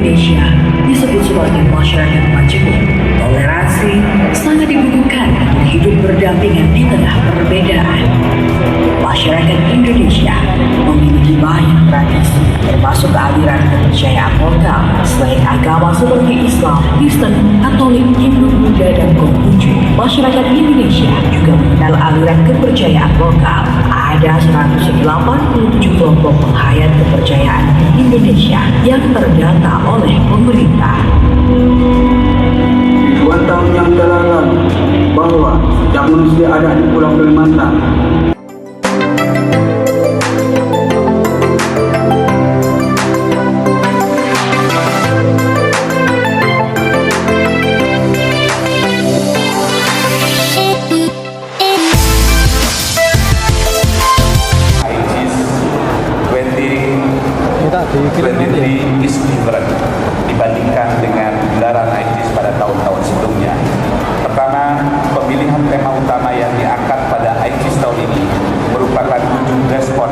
Indonesia disebut sebagai masyarakat majemuk. Toleransi sangat dibutuhkan untuk hidup berdampingan di tengah perbedaan. Masyarakat Indonesia memiliki banyak tradisi, termasuk aliran kepercayaan lokal selain agama seperti Islam, Kristen, Katolik, Hindu, Buddha, dan Konghucu. Masyarakat Indonesia juga mengenal aliran kepercayaan lokal. Ada 187 kelompok penghayat kepercayaan Indonesia yang terdata oleh pemerintah. Ribuan tahun yang telah lalu, bahwa sejak manusia ada di Pulau Kalimantan, is different dibandingkan dengan gelaran IGIS pada tahun-tahun sebelumnya. Pertama, pemilihan tema utama yang diangkat pada IGIS tahun ini merupakan wujud respon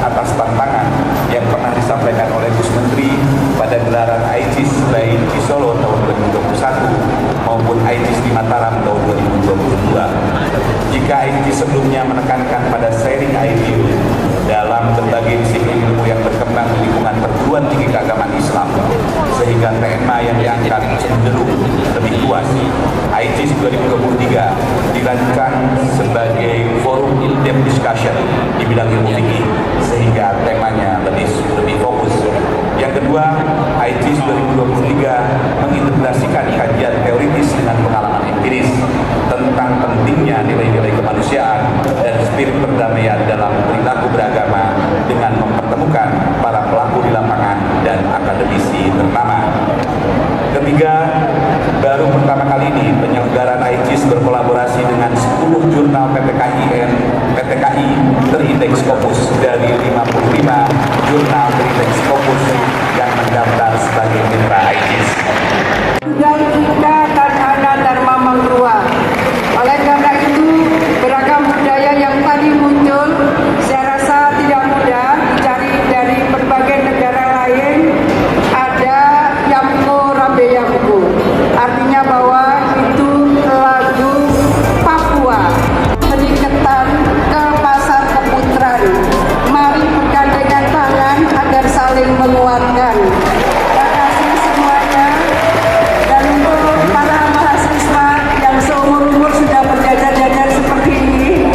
atas tantangan yang pernah disampaikan oleh Gus Menteri pada gelaran IGIS baik di Solo tahun 2021 maupun IGIS di Mataram tahun 2022. Jika IGIS sebelumnya menekankan pada sharing idea dalam berbagai disiplin ilmu yang berkembang di lingkungan perguruan tinggi keagamaan Islam, sehingga tema yang diangkat cenderung lebih luas. IGIS 2023 dilakukan sebagai forum in-depth discussion di bidang ilmu fikih, sehingga temanya lebih fokus. Yang kedua, IGIS 2023 mengintegrasikan kajian teoritis dengan pengalaman empiris tentang pentingnya nilai-nilai kemanusiaan dan spirit perdamaian dalam perilaku beragama dengan mempertemukan para pelaku di lapangan dan akademisi ternama. Ketiga, baru pertama kali ini penyelenggaraan IGIS berkolaborasi dengan 10 jurnal PTKI terindeks Scopus dari 55 jurnal terindeks Scopus yang mendaftar sebagai mitra IGIS. Dan kita Tadhana Dharma Mangruah. Oleh karena itu, beragam budaya yang tadi muncul, saya rasa tidak mudah dicari dari berbagai negara lain. Ada Yamko Rabe Yamko, artinya bahwa itu lagu Papua. Peningkatan ke pasar keputaran. Mari bergandengan tangan agar saling menguatkan. Terima kasih semuanya. Dan untuk para mahasiswa yang seumur-umur sudah berjajar-jajar seperti ini,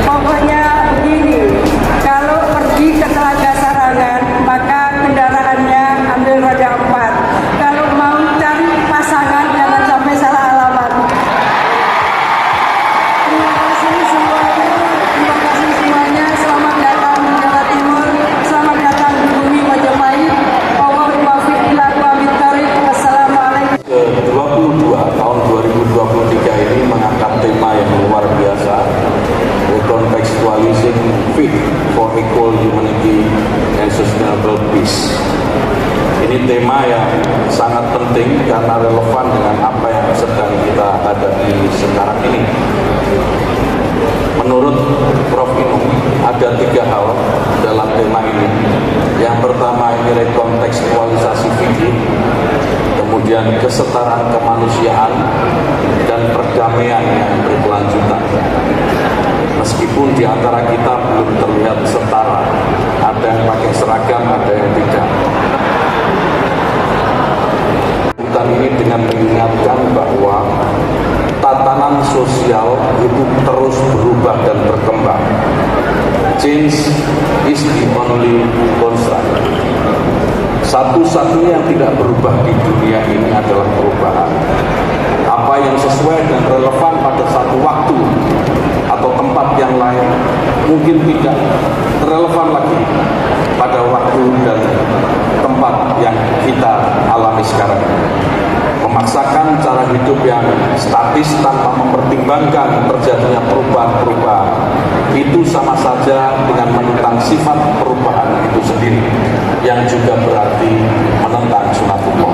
pokoknya begini, kalau pergi ke Telaga Sarangan, maka kendaraannya ambil roda 4. Kalau mau cari pasangan, jangan sampai salah alamat. Terima kasih semuanya. Terima kasih semuanya. Selamat datang di Jawa Timur. Selamat datang di bumi Majapahit. Wallahul muwaffiq ila aqwamit thoriq. Wassalamualaikum. Ke-22 tahun 2023 ini mengangkat tema yang luar biasa, Recontextualizing Faith for Equal Humanity and Sustainable Peace. Ini tema yang sangat penting karena relevan dengan apa yang sedang kita hadapi sekarang ini. Menurut Prof. Inung, ada 3 hal dalam tema ini. Yang pertama ini rekontekstualisasi fikih, kemudian kesetaraan kemanusiaan, dan perdamaian yang berkelanjutan. Meskipun di antara kita belum terlihat setara, ada yang pakai seragam, ada yang tidak. Dan ini dengan mengingatkan bahwa tatanan sosial itu terus berubah dan berkembang. Change is the only constant. Satu-satunya yang tidak berubah di dunia ini adalah perubahan. Apa yang sesuai dan relevan pada satu waktu atau tempat yang lain mungkin tidak relevan lagi pada waktu dan tempat yang kita alami sekarang. Memaksakan cara hidup yang statis tanpa mempertimbangkan terjadinya perubahan-perubahan itu sama saja dengan menentang sifat perubahan itu sendiri, yang juga berarti menentang sunatullah.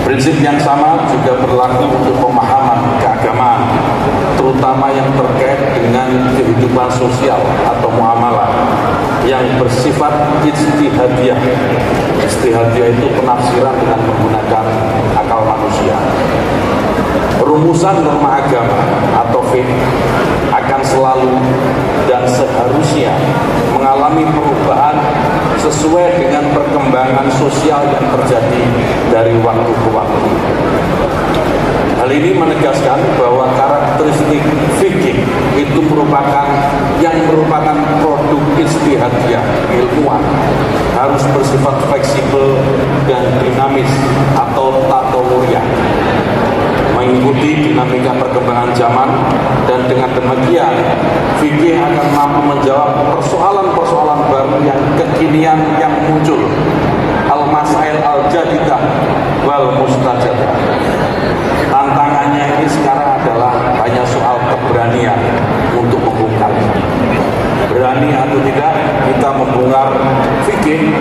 Prinsip yang sama juga berlaku untuk pemahaman keagamaan. terutama yang terkait dengan kehidupan sosial atau muamalah yang bersifat ijtihadiyah. Ijtihadiyah itu penafsiran dengan menggunakan akal manusia. Rumusan norma agama atau fiqh akan selalu dan seharusnya mengalami perubahan sesuai dengan perkembangan sosial yang terjadi dari waktu ke waktu. Hal ini menegaskan bahwa karakteristik fikih itu merupakan produk ijtihadiyah ilmuwan, harus bersifat fleksibel dan dinamis atau tatawuriyah, mengikuti dinamika perkembangan zaman, dan dengan demikian fikih akan mampu menjawab persoalan-persoalan baru yang kekinian yang muncul, al-masail al-jadidah wal mustajadah. Tantangannya ini sekarang adalah hanya soal keberanian untuk membongkar. Berani atau tidak kita membongkar fikih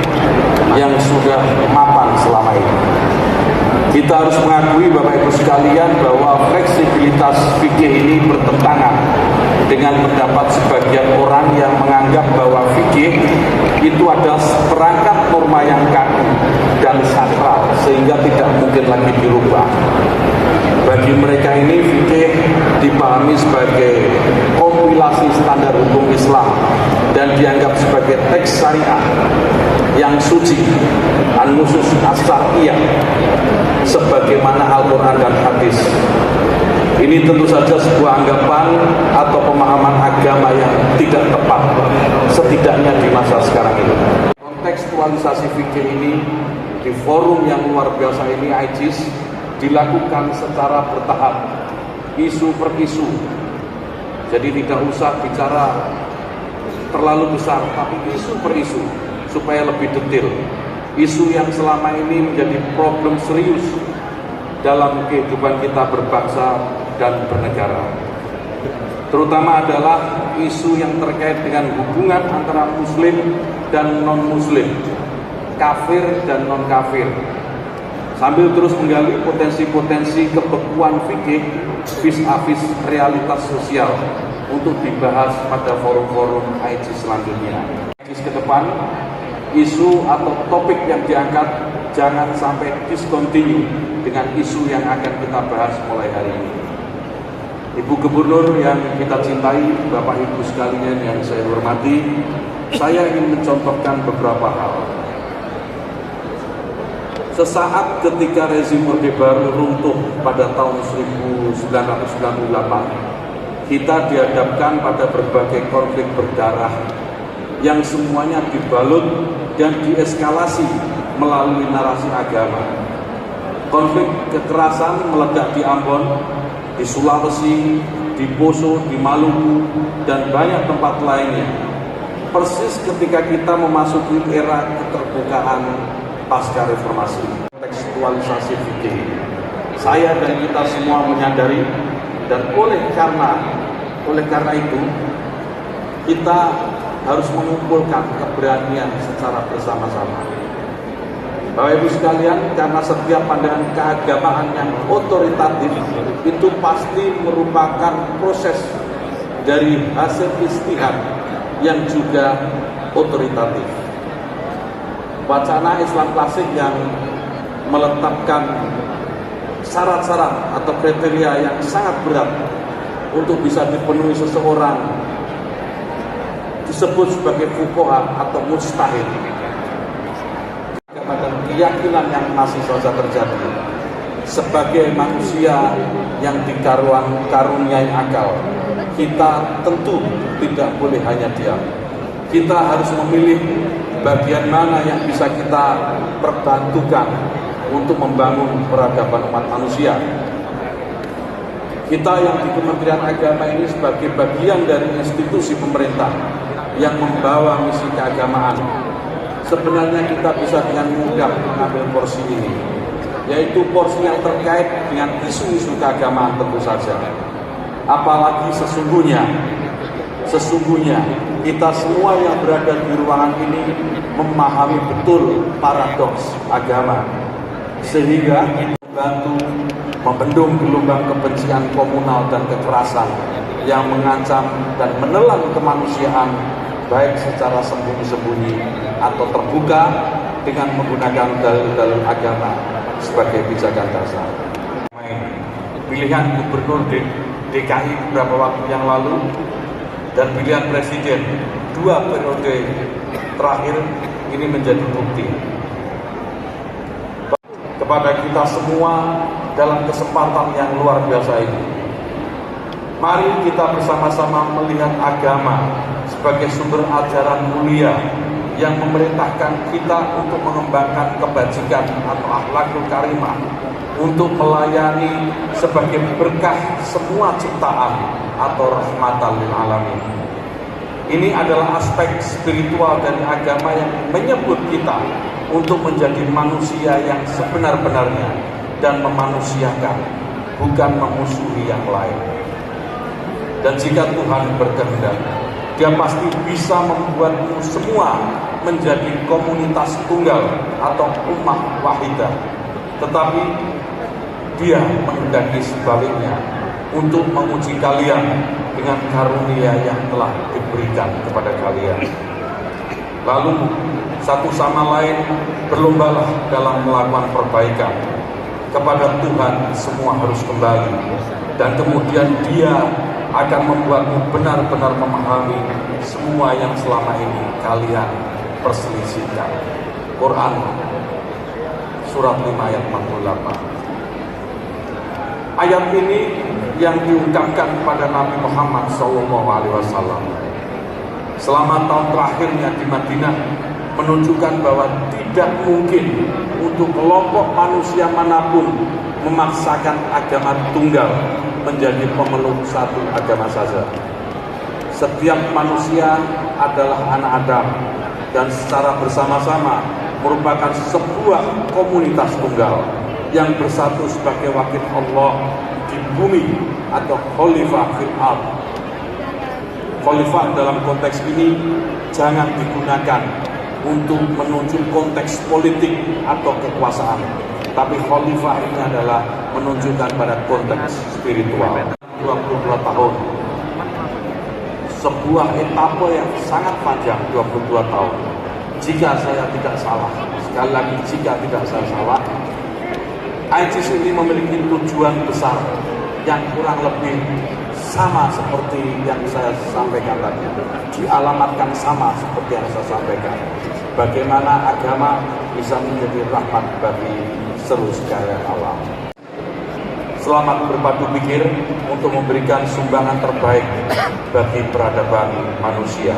yang sudah mapan selama ini. Kita harus mengakui Bapak Ibu sekalian bahwa fleksibilitas fikih ini bertentangan dengan pendapat sebagian orang yang menganggap bahwa fikih itu adalah perangkat norma yang kaku dan sakral sehingga tidak mungkin lagi dirubah. Bagi mereka ini fikih dipahami sebagai kompilasi standar hukum Islam dan dianggap sebagai teks syariah yang suci, an-nusus as-syar'iyyah, sebagaimana Al-Quran dan hadis. Ini tentu saja sebuah anggapan atau pemahaman agama yang tidak tepat, setidaknya di masa sekarang ini. Kontekstualisasi fikih ini di forum yang luar biasa ini, IJIS, dilakukan secara bertahap, isu per isu. Jadi tidak usah bicara terlalu besar, tapi isu per isu supaya lebih detail. Isu yang selama ini menjadi problem serius dalam kehidupan kita berbangsa dan bernegara, terutama adalah isu yang terkait dengan hubungan antara muslim dan non-muslim, kafir dan non-kafir, sambil terus menggali potensi-potensi kebekuan fikih vis-a-vis realitas sosial untuk dibahas pada forum-forum IJIS selanjutnya. IJIS ke depan, isu atau topik yang diangkat jangan sampai discontinue dengan isu yang akan kita bahas mulai hari ini. Ibu Gubernur yang kita cintai, Bapak Ibu sekalian yang saya hormati, saya ingin mencontohkan beberapa hal. Sesaat ketika rezim Orde Baru runtuh pada tahun 1998, kita dihadapkan pada berbagai konflik berdarah yang semuanya dibalut dan dieskalasi melalui narasi agama. Konflik kekerasan meledak di Ambon, di Sulawesi, di Poso, di Maluku, dan banyak tempat lainnya. Persis ketika kita memasuki era keterbukaan pasca reformasi. Tekstualisasi fikih. Saya dan kita semua menyadari, dan oleh karena itu kita harus mengumpulkan keberanian secara bersama-sama. Bapak Ibu sekalian, karena setiap pandangan keagamaan yang otoritatif itu pasti merupakan proses dari hasil ijtihad yang juga otoritatif. Wacana Islam klasik yang meletakkan syarat-syarat atau kriteria yang sangat berat untuk bisa dipenuhi seseorang disebut sebagai fuqaha atau mujtahid. Kepada keyakinan yang masih saja terjadi sebagai manusia yang dikaruniai akal, kita tentu tidak boleh hanya diam. Kita harus memilih bagian mana yang bisa kita perbantukan untuk membangun peradaban umat manusia. Kita yang di Kementerian Agama ini sebagai bagian dari institusi pemerintah yang membawa misi keagamaan, sebenarnya kita bisa dengan mudah mengambil porsi ini, yaitu porsi yang terkait dengan isu-isu keagamaan tentu saja. Apalagi sesungguhnya kita semua yang berada di ruangan ini memahami betul paradoks agama, sehingga membantu membendung gelombang kebencian komunal dan kekerasan yang mengancam dan menelan kemanusiaan baik secara sembunyi-sembunyi atau terbuka dengan menggunakan dalil-dalil agama sebagai pijakan dasar. Pilihan gubernur DKI beberapa waktu yang lalu dan pilihan presiden 2 periode terakhir ini menjadi bukti kepada kita semua dalam kesempatan yang luar biasa ini. Mari kita bersama-sama melihat agama sebagai sumber ajaran mulia yang memerintahkan kita untuk mengembangkan kebajikan atau akhlakul karimah, untuk melayani sebagai berkah semua ciptaan atau rahmatan lil alamin. Ini adalah aspek spiritual dari agama yang menyebut kita untuk menjadi manusia yang sebenar-benarnya dan memanusiakan, bukan memusuhi yang lain. Dan jika Tuhan berkehendak, Dia pasti bisa membuatmu semua menjadi komunitas tunggal atau ummah wahidah. Tetapi Dia menghendaki sebaliknya untuk menguji kalian dengan karunia yang telah diberikan kepada kalian. Lalu satu sama lain berlombalah dalam melakukan perbaikan. Kepada Tuhan semua harus kembali, dan kemudian Dia akan membuatmu benar-benar memahami semua yang selama ini kalian perselisihkan. Quran surat 5 ayat 48. Ayat ini yang diungkapkan kepada Nabi Muhammad SAW selama tahun terakhirnya di Madinah, menunjukkan bahwa tidak mungkin untuk kelompok manusia manapun memaksakan agama tunggal menjadi pemeluk satu agama saja. Setiap manusia adalah anak Adam dan secara bersama-sama merupakan sebuah komunitas tunggal yang bersatu sebagai wakil Allah di bumi atau khalifah fil ardh. Khalifah dalam konteks ini jangan digunakan untuk menunjuk konteks politik atau kekuasaan, tapi khalifah ini adalah menunjukkan pada konteks spiritual. 22 tahun, sebuah etapa yang sangat panjang, 22 tahun. Jika saya tidak salah, sekali lagi jika tidak saya salah, ISIS ini memiliki tujuan besar yang kurang lebih sama seperti yang saya sampaikan tadi, dialamatkan sama seperti yang saya sampaikan. Bagaimana agama bisa menjadi rahmat bagi seluruh sekalian alam. Selamat berpadu pikir untuk memberikan sumbangan terbaik bagi peradaban manusia.